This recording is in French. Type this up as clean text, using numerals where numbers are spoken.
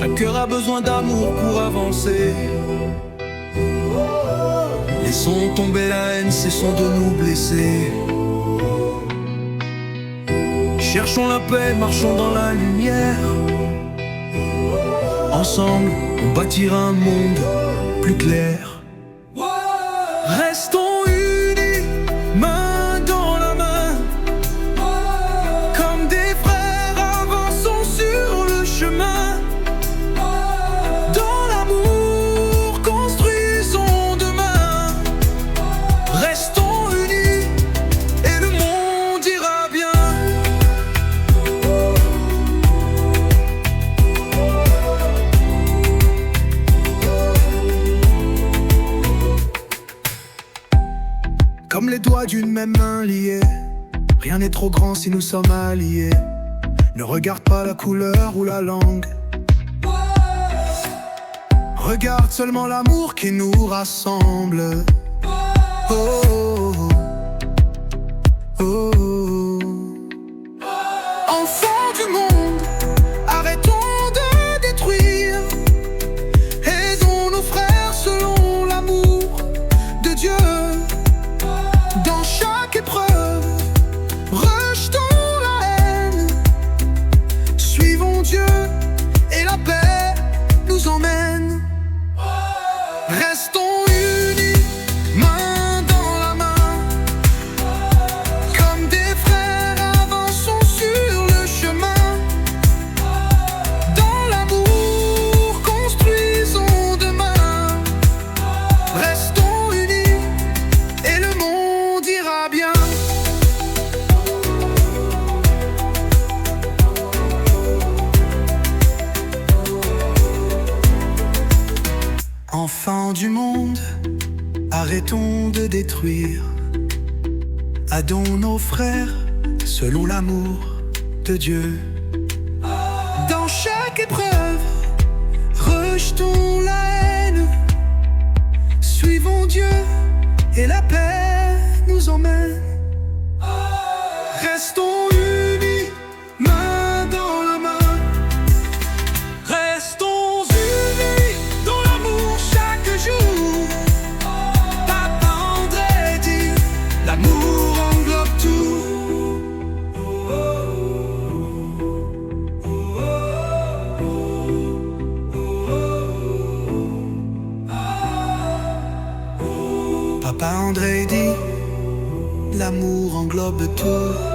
Chaque cœur a besoin d'amour pour avancer. Laissons tomber la haine, cessons de nous blesser. Cherchons la paix, marchons dans la lumière. Ensemble, on bâtira un monde plus clair. Restons unis, main dans la main. Comme des frères, avançons sur le chemin. Dans l'amour, construisons demain. Restons unis et le monde ira bien. Comme les doigts d'une même main liés, rien n'est trop grand si nous sommes alliés. Ne regarde pas la couleur ou la langue. Regarde seulement l'amour qui nous rassemble. Oh, oh, oh, oh. Enfants du monde, arrêtons de détruire. Aidons nos frères selon l'amour de Dieu. Dans chaque épreuve, rejetons la haine. Suivons Dieu et la paix nous emmène. Restons unis, main dans la main. Comme des frères, avançons sur le chemin. Dans l'amour, construisons demain. Restons unis et le monde ira bien. Enfants du monde, arrêtons de détruire. Aidons nos frères selon l'amour de Dieu. Dans chaque épreuve, rejetons la haine. Suivons Dieu et la paix nous emmène. Restons unis, main dans la main. Restons unis dans l'amour chaque jour. Papa André dit, l'amour englobe tout. Papa André dit, l'amour englobe tout.